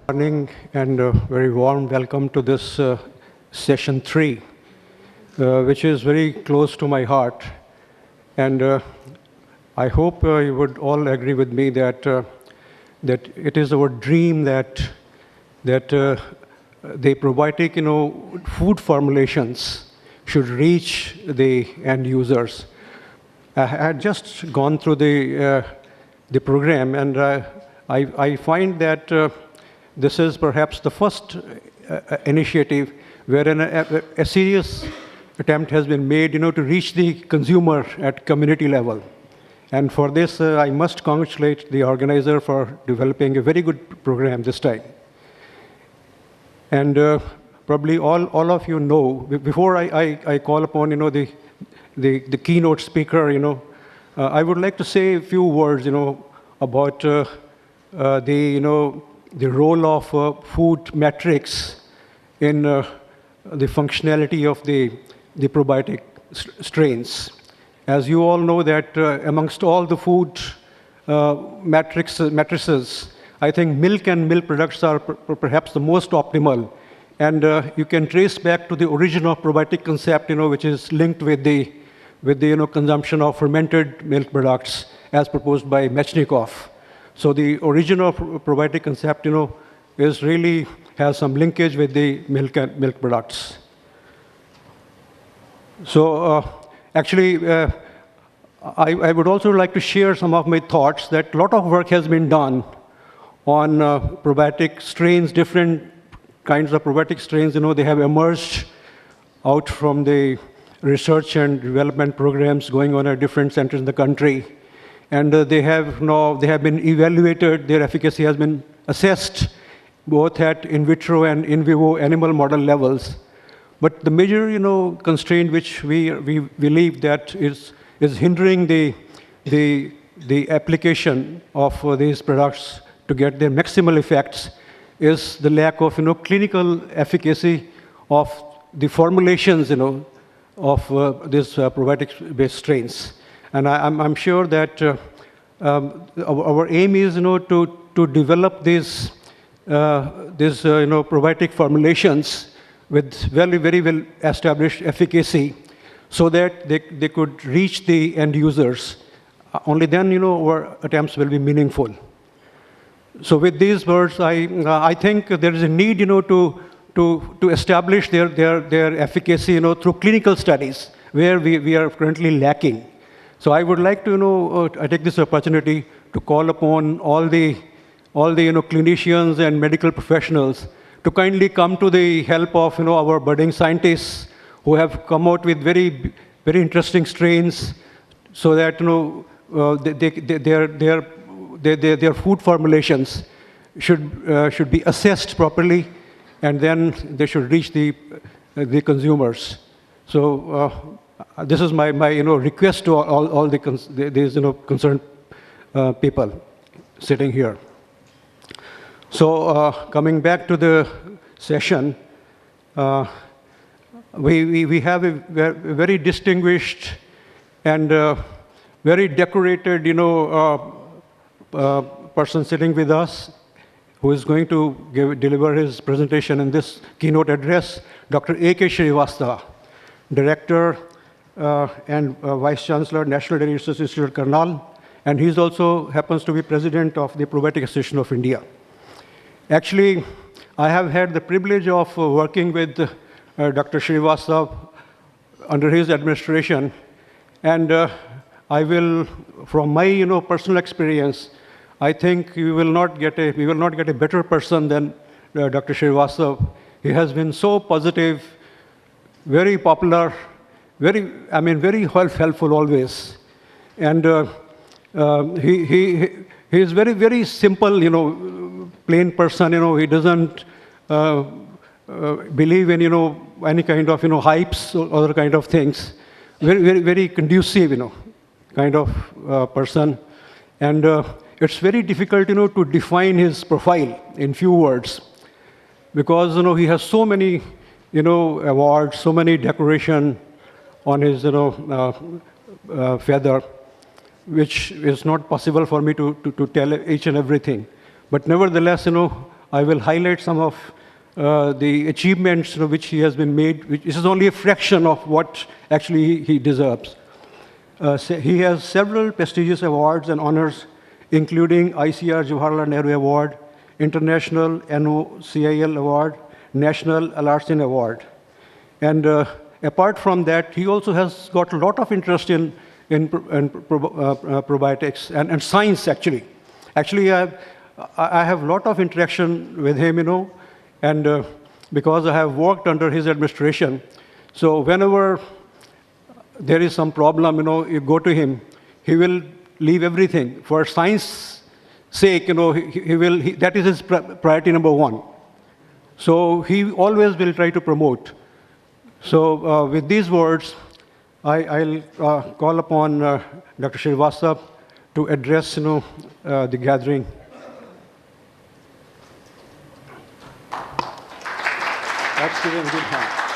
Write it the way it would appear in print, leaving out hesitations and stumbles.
Morning and a very warm welcome to this session 3, which is very close to my heart. And I hope you would all agree with me that that it is our dream that the probiotic, food formulations should reach the end users. I had just gone through the program, and I find that this is perhaps the first initiative wherein a serious attempt has been made, to reach the consumer at community level. And for this, I must congratulate the organizer for developing a very good program this time. And probably all of you know, before I call upon, the keynote speaker, I would like to say a few words, about the role of food metrics in the functionality of the probiotic strains. As you all know that amongst all the food matrices, I think milk and milk products are perhaps the most optimal. And you can trace back to the origin of probiotic concept, which is linked with the consumption of fermented milk products as proposed by Mechnikov. So the origin of probiotic concept, is really has some linkage with the milk and milk products. So actually, I would also like to share some of my thoughts that a lot of work has been done on probiotic strains, different kinds of probiotic strains. They have emerged out from the research and development programs going on at different centers in the country. And they have been evaluated, their efficacy has been assessed both at in vitro and in vivo animal model levels. But the major, constraint which we believe that is hindering the application of these products to get their maximal effects is the lack of, clinical efficacy of the formulations, of these probiotic-based strains. And I'm sure that our aim is, to develop these probiotic formulations with very well established efficacy, so that they could reach the end users. Only then, our attempts will be meaningful. So with these words, I think there is a need, to establish their efficacy, through clinical studies where we are currently lacking. So I would like to, I take this opportunity to call upon all the clinicians and medical professionals to kindly come to the help of, our budding scientists who have come out with very interesting strains, so that, their food formulations should be assessed properly, and then they should reach the consumers. So this is my request to all these concerned people sitting here. So coming back to the session, we have a very distinguished and very decorated, person sitting with us, who is going to deliver his presentation in this keynote address, Dr. A.K. Srivastava, Director and Vice Chancellor, National Dairy Research Institute, Karnal, and he also happens to be President of the Probiotic Association of India. Actually, I have had the privilege of working with Dr. Srivastava under his administration, and I will, from my personal experience, I think we will not get a better person than Dr. Srivastava. He has been so positive, very popular, very helpful always, and he is very simple, plain person. He doesn't believe in any kind of hypes or other kind of things. Very conducive, kind of person, and it's very difficult to define his profile in few words, because he has so many awards, so many decoration on his feather, which is not possible for me to tell each and everything. But nevertheless, I will highlight some of the achievements which he has been made, which is only a fraction of what actually he deserves. He has several prestigious awards and honors, including ICR Jawaharlal Nehru Award, International NOCIL Award, National Alarsin Award. And apart from that, he also has got a lot of interest in probiotics and science, actually. Actually, I have a lot of interaction with him, and because I have worked under his administration. So whenever there is some problem, you go to him, he will leave everything. For science sake, that is his priority number one. So he always will try to promote. So with these words, I'll call upon Dr. Srivastava to address, the gathering. Let's give him a good hand.